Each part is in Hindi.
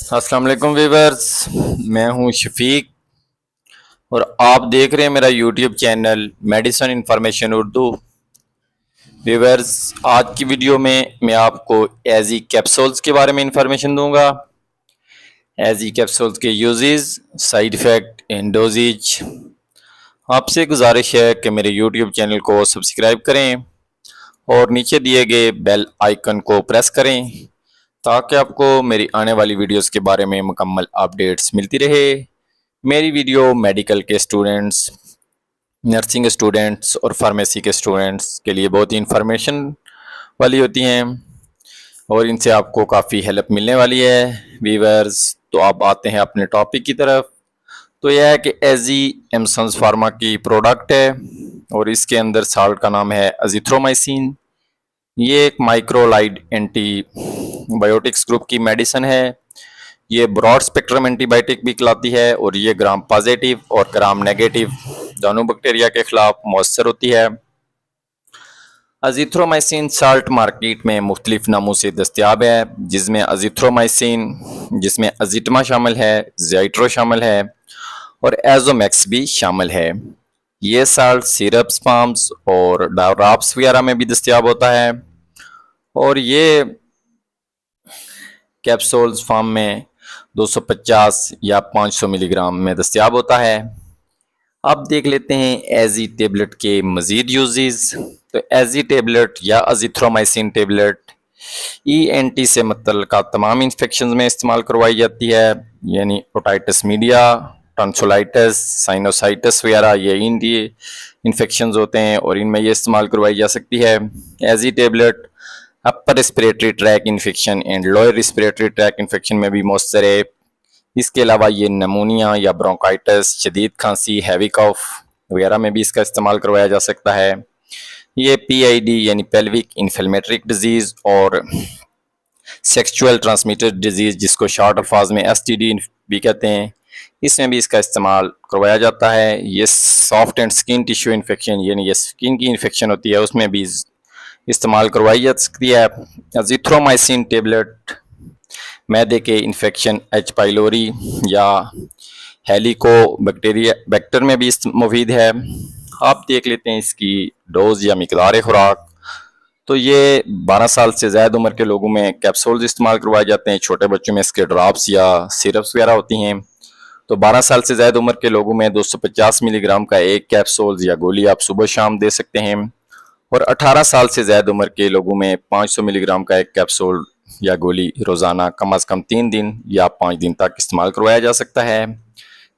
अस्सलाम वालेकुम वीवर्स। मैं हूं शफीक और आप देख रहे हैं मेरा YouTube channel medicine information Urdu. Viewers, आज की वीडियो में मैं आपको एजी कैप्सूल्स के बारे में इंफॉर्मेशन दूंगा। एजी कैप्सूल्स के uses, side effect and dosages. आपसे गुजारिश है कि मेरे यूट्यूब चैनल को सब्सक्राइब करें और नीचे दिए गए बेल आइकन को प्रेस करें ताकि आपको मेरी आने वाली वीडियोस के बारे में मुकम्मल अपडेट्स मिलती रहे। मेरी वीडियो मेडिकल के स्टूडेंट्स, नर्सिंग स्टूडेंट्स और फार्मेसी के स्टूडेंट्स के लिए बहुत ही इंफॉर्मेशन वाली होती हैं और इनसे आपको काफ़ी हेल्प मिलने वाली है वीवर्स। तो आप आते हैं अपने टॉपिक की तरफ। तो यह है कि एजी एमसन्स फार्मा की प्रोडक्ट है और इसके अंदर साल्ट का नाम है अजिथ्रोमाइसिन। ये एक माइक्रोलाइड एंटीबायोटिक्स ग्रुप की मेडिसिन है। ये ब्रॉड स्पेक्ट्रम एंटीबायोटिक भी कहलाती है और ये ग्राम पॉजिटिव और ग्राम नेगेटिव दोनों बैक्टीरिया के खिलाफ मौसर होती है। अजिथ्रोमाइसिन साल्ट मार्केट में मुख्तलिफ नामों से दस्तियाब है, जिसमें अजिथ्रोमाइसिन, जिसमें अजिटमा शामिल है, ज़ाइट्रो शामिल है और एजोमैक्स भी शामिल है। ये साल्ट सिरप्स, फार्म्स और ड्रॉप्स वगैरह में भी दस्तियाब होता है और ये कैप्सूल्स फॉर्म में 250 या 500 मिलीग्राम में दस्तियाब होता है। अब देख लेते हैं एजी टेबलेट के मज़ीद यूजेस। तो एजी टेबलेट या अजिथ्रोमाइसिन टेबलेट ENT से मुतल्लिक़ तमाम इन्फेक्शन में इस्तेमाल करवाई जाती है, यानी ओटाइटिस मीडिया, टॉन्सिलाइटिस, साइनोसाइटिस वगैरह ये इन्फेक्शन होते हैं और इनमें ये इस्तेमाल करवाई जा सकती है। एजी tablet upper respiratory tract infection and lower respiratory tract infection में भी मौसर है। इसके अलावा ये नमूनिया या ब्रोंकाइटिस, शदीद खांसी, हैवी कफ वगैरह में भी इसका इस्तेमाल करवाया जा सकता है। ये PID यानी पेल्विक इन्फ्लेमेटरी डिजीज़ और सेक्सुअल ट्रांसमिटेड डिजीज़, जिसको शॉर्ट अल्फाज में STD भी कहते हैं, इसमें भी इसका इस्तेमाल करवाया जाता है। ये soft and skin tissue infection, यानी ये स्किन की इन्फेक्शन होती है, उसमें भी इस्तेमाल करवाई जा सकती है। अजिथ्रोमाइसिन टेबलेट मैदे के इन्फेक्शन, H पाइलोरी या हेलिकोबैक्टर में भी मुफीद है। आप देख लेते हैं इसकी डोज या मिकदार खुराक। तो ये 12 साल से ज़्यादा उम्र के लोगों में कैप्सूल्स इस्तेमाल करवाए जाते हैं, छोटे बच्चों में इसके ड्रॉप्स या सिरप्स वगैरह होती हैं। तो 12 साल से ज़्यादा उम्र के लोगों में 250 मिलीग्राम का एक कैप्सूल या गोली आप सुबह शाम दे सकते हैं और 18 साल से ज़्यादा उम्र के लोगों में 500 मिलीग्राम का एक कैप्सूल या गोली रोज़ाना कम अज़ कम 3 दिन या 5 दिन तक इस्तेमाल करवाया जा सकता है।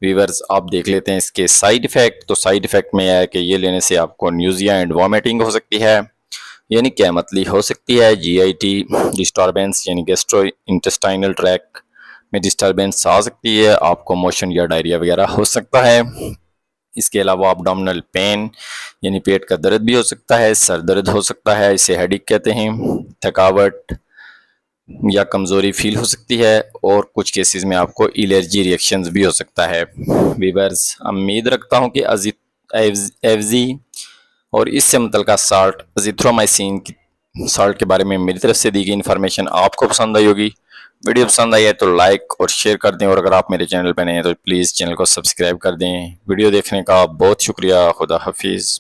वीवर्स, आप देख लेते हैं इसके साइड इफ़ेक्ट। तो साइड इफ़ेक्ट में यह है कि ये लेने से आपको न्यूजिया एंड वॉमिटिंग हो सकती है, यानी कैमतली हो सकती है। GIT डिस्टर्बेंस यानी गैस्ट्रो इंटेस्टाइनल ट्रैक में डिस्टर्बेंस आ सकती है, आपको मोशन या डायरिया वगैरह हो सकता है। इसके अलावा एब्डोमिनल पेन यानी पेट का दर्द भी हो सकता है, सर दर्द हो सकता है, इसे हेडेक कहते हैं। थकावट या कमज़ोरी फील हो सकती है और कुछ केसेस में आपको एलर्जी रिएक्शंस भी हो सकता है। वीवर्स, उम्मीद रखता हूँ कि एवजी और इससे मुतल्लिक़ साल्ट अजिथ्रोमाइसिन की साल्ट के बारे में मेरी तरफ से दी गई इन्फॉर्मेशन आपको पसंद आई होगी। वीडियो पसंद आई है तो लाइक और शेयर कर दें और अगर आप मेरे चैनल पर नए हैं तो प्लीज़ चैनल को सब्सक्राइब कर दें। वीडियो देखने का बहुत शुक्रिया। खुदा हाफिज़।